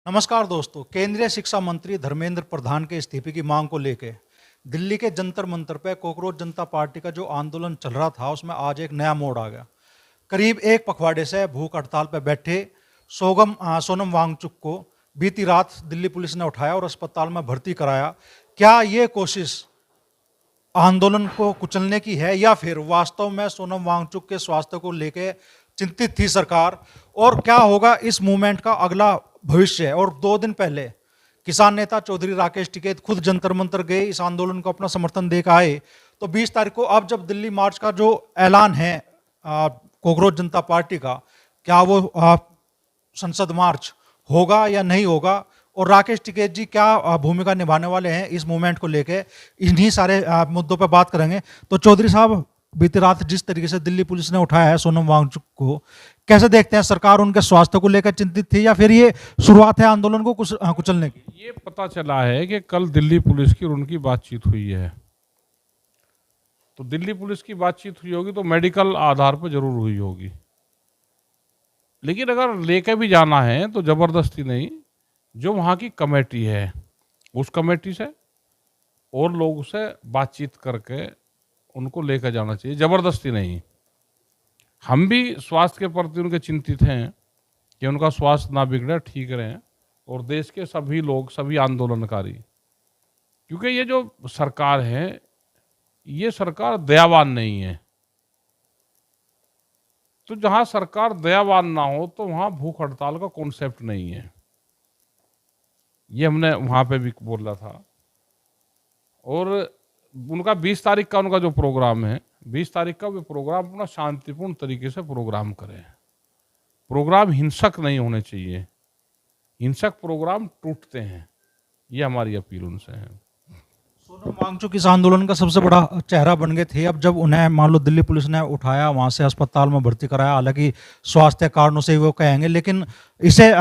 नमस्कार दोस्तों। केंद्रीय शिक्षा मंत्री धर्मेंद्र प्रधान के इस्तीफे की मांग को लेकर दिल्ली के जंतर मंतर पर कॉकरोच जनता पार्टी का जो आंदोलन चल रहा था उसमें आज एक नया मोड़ आ गया। करीब एक पखवाड़े से भूख हड़ताल पर बैठे सोनम वांगचुक को बीती रात दिल्ली पुलिस ने उठाया और अस्पताल में भर्ती कराया। क्या ये कोशिश आंदोलन को कुचलने की है या फिर वास्तव में सोनम वांगचुक के स्वास्थ्य को लेकर चिंतित थी सरकार? और क्या होगा इस मूवमेंट का अगला भविष्य? और 2 दिन पहले किसान नेता चौधरी राकेश टिकैत खुद जंतर मंतर गए, इस आंदोलन को अपना समर्थन देकर आए। तो 20 तारीख को अब जब दिल्ली मार्च का जो ऐलान है कॉकरोच जनता पार्टी का, क्या वो संसद मार्च होगा या नहीं होगा? और राकेश टिकैत जी क्या भूमिका निभाने वाले हैं इस मूवमेंट को लेकर? इन्हीं सारे मुद्दों पर बात करेंगे। तो चौधरी साहब, बीती रात जिस तरीके से दिल्ली पुलिस ने उठाया है सोनम वांगचुक को, कैसे देखते हैं? सरकार उनके स्वास्थ्य को लेकर चिंतित थी या फिर ये शुरुआत है आंदोलन को कुचलने की? ये पता चला है कि कल दिल्ली पुलिस की और उनकी बातचीत हुई है। तो दिल्ली पुलिस की बातचीत हुई होगी तो मेडिकल आधार पर जरूर हुई होगी, लेकिन अगर लेके भी जाना है तो जबरदस्ती नहीं। जो वहाँ की कमेटी है उस कमेटी से और लोगों से बातचीत करके उनको लेकर जाना चाहिए, जबरदस्ती नहीं। हम भी स्वास्थ्य के प्रति उनके चिंतित हैं कि उनका स्वास्थ्य ना बिगड़े, ठीक रहें, और देश के सभी लोग, सभी आंदोलनकारी, क्योंकि ये जो सरकार है ये सरकार दयावान नहीं है। तो जहां सरकार दयावान ना हो तो वहां भूख हड़ताल का कॉन्सेप्ट नहीं है। ये हमने वहां पे भी बोला था। और उनका 20 तारीख का उनका जो प्रोग्राम है, 20 तारीख का वो प्रोग्राम अपना शांतिपूर्ण तरीके से प्रोग्राम करें। प्रोग्राम हिंसक नहीं होने चाहिए, हिंसक प्रोग्राम टूटते हैं। ये हमारी अपील उनसे है। सोनम वांगचुक इस आंदोलन का सबसे बड़ा चेहरा बन गए थे। अब जब उन्हें मान लो दिल्ली पुलिस ने उठाया, वहां से अस्पताल में भर्ती कराया, हालांकि स्वास्थ्य कारणों से वो कहेंगे, लेकिन इसे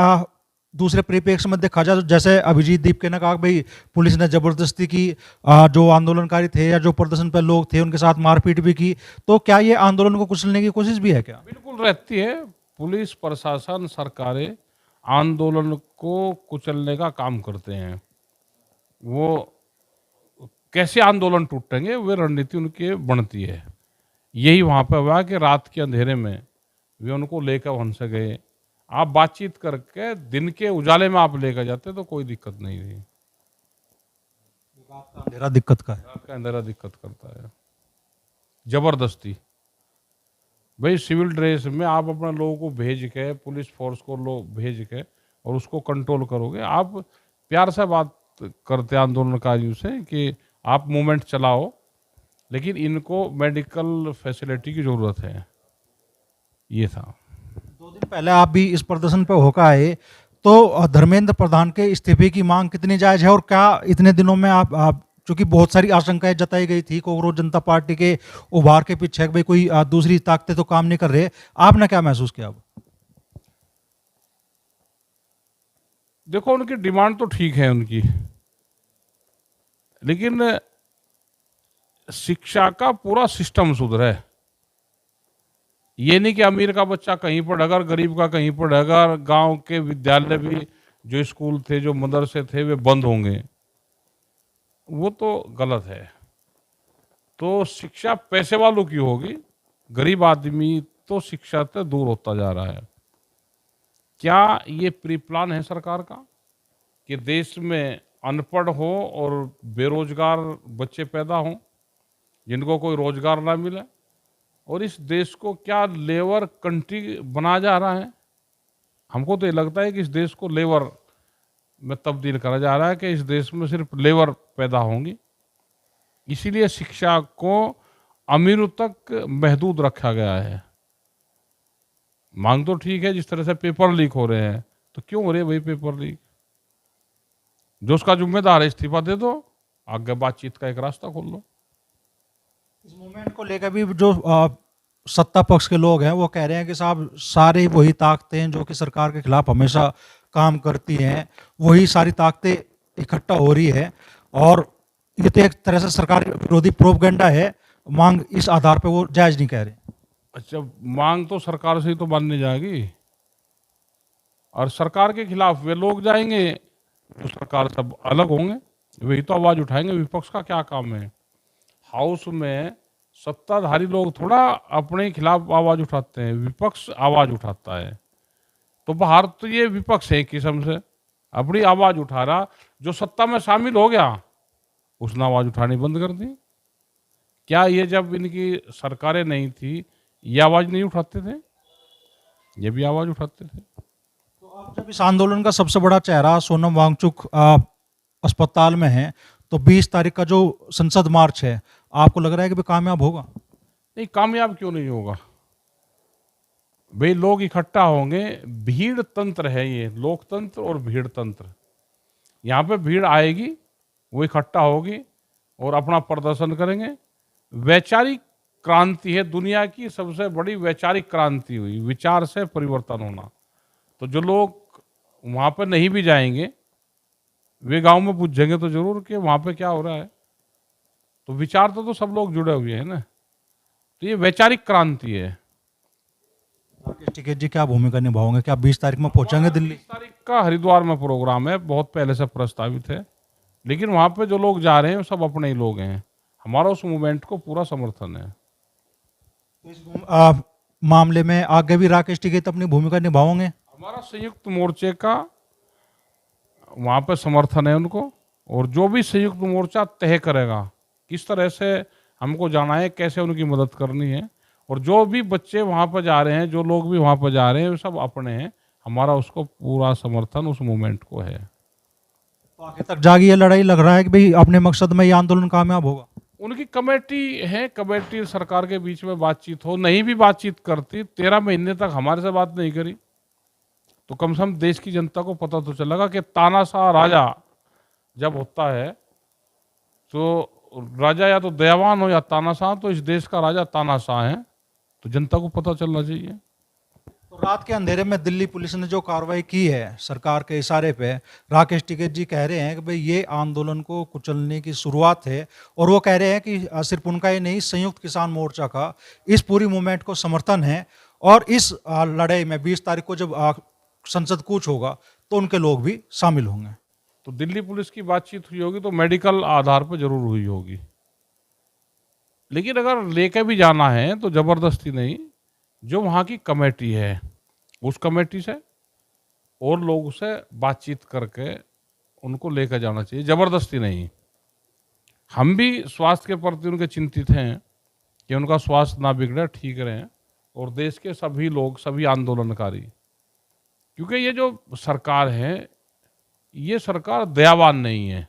दूसरे परिप्रेक्ष्य में देखा जाए तो जैसे अभिजीत दीपके ने कहा भाई पुलिस ने जबरदस्ती की, जो आंदोलनकारी थे या जो प्रदर्शन पर लोग थे उनके साथ मारपीट भी की। तो क्या ये आंदोलन को कुचलने की कोशिश भी है क्या? बिल्कुल रहती है। पुलिस प्रशासन, सरकारें आंदोलन को कुचलने का काम करते हैं। वो कैसे आंदोलन टूटेंगे वे रणनीति उनकी बनती है। यही वहाँ पे हुआ कि रात के अंधेरे में वे उनको लेकर वहाँ से गए। आप बातचीत करके दिन के उजाले में आप लेकर जाते तो कोई दिक्कत नहीं थी। रात का अंधेरा दिक्कत का है। रात का अंधेरा दिक्कत करता है, जबरदस्ती। भाई सिविल ड्रेस में आप अपने लोगों को भेज के, पुलिस फोर्स को लोग भेज के और उसको कंट्रोल करोगे। आप प्यार से बात करते आंदोलनकारियों से कि आप मूवमेंट चलाओ, लेकिन इनको मेडिकल फैसिलिटी की ज़रूरत है। ये था। 2 दिन पहले आप भी इस प्रदर्शन पे होकर आए, तो धर्मेंद्र प्रधान के इस्तीफे की मांग कितनी जायज है? और क्या इतने दिनों में आप चूंकि बहुत सारी आशंकाएं जताई गई थी कॉकरोच जनता पार्टी के उभार के पीछे भाई कोई दूसरी ताकतें तो काम नहीं कर रहे, आपने क्या महसूस किया? अब देखो, उनकी डिमांड तो ठीक है उनकी, लेकिन शिक्षा का पूरा सिस्टम सुधरे। ये नहीं कि अमीर का बच्चा कहीं पढ़ेगा, गरीब का कहीं पढ़ेगा, गांव के विद्यालय भी, जो स्कूल थे, जो मदरसे थे, वे बंद होंगे। वो तो गलत है। तो शिक्षा पैसे वालों की होगी, गरीब आदमी तो शिक्षा से दूर होता जा रहा है। क्या ये प्री प्लान है सरकार का कि देश में अनपढ़ हो और बेरोजगार बच्चे पैदा हों जिनको कोई रोजगार ना मिले? और इस देश को क्या लेबर कंट्री बना जा रहा है? हमको तो ये लगता है कि इस देश को लेबर में तब्दील करा जा रहा है, कि इस देश में सिर्फ लेबर पैदा होंगी। इसीलिए शिक्षा को अमीरों तक महदूद रखा गया है। मांग तो ठीक है, जिस तरह से पेपर लीक हो रहे हैं, तो क्यों हो रहे हैं भाई पेपर लीक? जो उसका जिम्मेदार है इस्तीफा दे दो, आगे बातचीत का एक रास्ता खोल लो। इस मूवमेंट को लेकर भी जो सत्ता पक्ष के लोग हैं वो कह रहे हैं कि साहब सारी वही ताकतें जो कि सरकार के खिलाफ हमेशा काम करती हैं, वही सारी ताकतें इकट्ठा हो रही है, और ये तो एक तरह से सरकार विरोधी प्रोपगेंडा है। मांग इस आधार पे वो जायज नहीं कह रहे। अच्छा, मांग तो सरकार से ही तो माननी जाएगी। और सरकार के खिलाफ वे लोग जाएंगे तो सरकार सब अलग होंगे, वही तो आवाज उठाएंगे। विपक्ष का क्या काम है? हाउस में सत्ताधारी लोग थोड़ा अपने खिलाफ आवाज उठाते हैं, विपक्ष आवाज उठाता है। तो बाहर तो ये विपक्ष है एक किस्म से अपनी आवाज उठा रहा, जो सत्ता में शामिल हो गया उसने आवाज उठानी बंद कर दी। क्या ये जब इनकी सरकारें नहीं थी ये आवाज नहीं उठाते थे? ये भी आवाज उठाते थे। तो आप जब इस आंदोलन का सबसे बड़ा चेहरा सोनम वांगचुक अस्पताल में है, तो 20 तारीख का जो संसद मार्च है, आपको लग रहा है कि भी कामयाब होगा? नहीं, कामयाब क्यों नहीं होगा? भाई लोग इकट्ठा होंगे, भीड़ तंत्र है ये, लोकतंत्र और भीड़ तंत्र। यहाँ पे भीड़ आएगी, वो इकट्ठा होगी और अपना प्रदर्शन करेंगे। वैचारिक क्रांति है, दुनिया की सबसे बड़ी वैचारिक क्रांति हुई, विचार से परिवर्तन होना। तो जो लोग वहाँ पे नहीं भी जाएंगे वे गांव में पूछेंगे तो जरूर कि वहाँ पे क्या हो रहा है। तो विचार तो सब लोग जुड़े हुए हैं ना, तो ये वैचारिक क्रांति है। राकेश टिकैत जी क्या भूमिका निभाओगे? क्या 20 तारीख में पहुंचेंगे दिल्ली? 20 तारीख का हरिद्वार में प्रोग्राम है, बहुत पहले से प्रस्तावित है, लेकिन वहाँ पे जो लोग जा रहे हैं वो सब अपने ही लोग हैं। हमारा उस मूवमेंट को पूरा समर्थन है। इस मामले में आगे भी राकेश टिकैत अपनी भूमिका निभाओगे? हमारा संयुक्त मोर्चे का वहाँ पे समर्थन है उनको, और जो भी संयुक्त मोर्चा तय करेगा किस तरह से हमको जाना है, कैसे उनकी मदद करनी है, और जो भी बच्चे वहाँ पर जा रहे हैं, जो लोग भी वहाँ पर जा रहे हैं, वो सब अपने हैं। हमारा उसको पूरा समर्थन उस मूवमेंट को है। तो आगे तक जागी ये लड़ाई, लग रहा है कि भाई अपने मकसद में ये आंदोलन कामयाब होगा? उनकी कमेटी है, कमेटी सरकार के बीच में बातचीत हो, नहीं भी बातचीत करती, 13 महीने तक हमारे से बात नहीं करी, तो कम से कम देश की जनता को पता तो चलेगा कि तानाशाह राजा जब होता है तो राजा या तो दयावान हो या तानाशाह, तो इस देश का राजा तानाशाह है, तो जनता को पता चलना चाहिए। तो रात के अंधेरे में दिल्ली पुलिस ने जो कार्रवाई की है सरकार के इशारे पे, राकेश टिकैत जी कह रहे हैं कि भाई ये आंदोलन को कुचलने की शुरुआत है, और वो कह रहे हैं कि सिर्फ उनका ही नहीं, संयुक्त किसान मोर्चा का इस पूरी मूवमेंट को समर्थन है, और इस लड़ाई में 20 तारीख को जब संसद कूच होगा तो उनके लोग भी शामिल होंगे। तो दिल्ली पुलिस की बातचीत हुई होगी तो मेडिकल आधार पर जरूर हुई होगी, लेकिन अगर लेके भी जाना है तो जबरदस्ती नहीं, जो वहाँ की कमेटी है उस कमेटी से और लोगों से बातचीत करके उनको लेकर जाना चाहिए, जबरदस्ती नहीं। हम भी स्वास्थ्य के प्रति उनके चिंतित हैं कि उनका स्वास्थ्य ना बिगड़े, ठीक रहे, और देश के सभी लोग, सभी आंदोलनकारी, क्योंकि ये जो सरकार है ये सरकार दयावान नहीं है।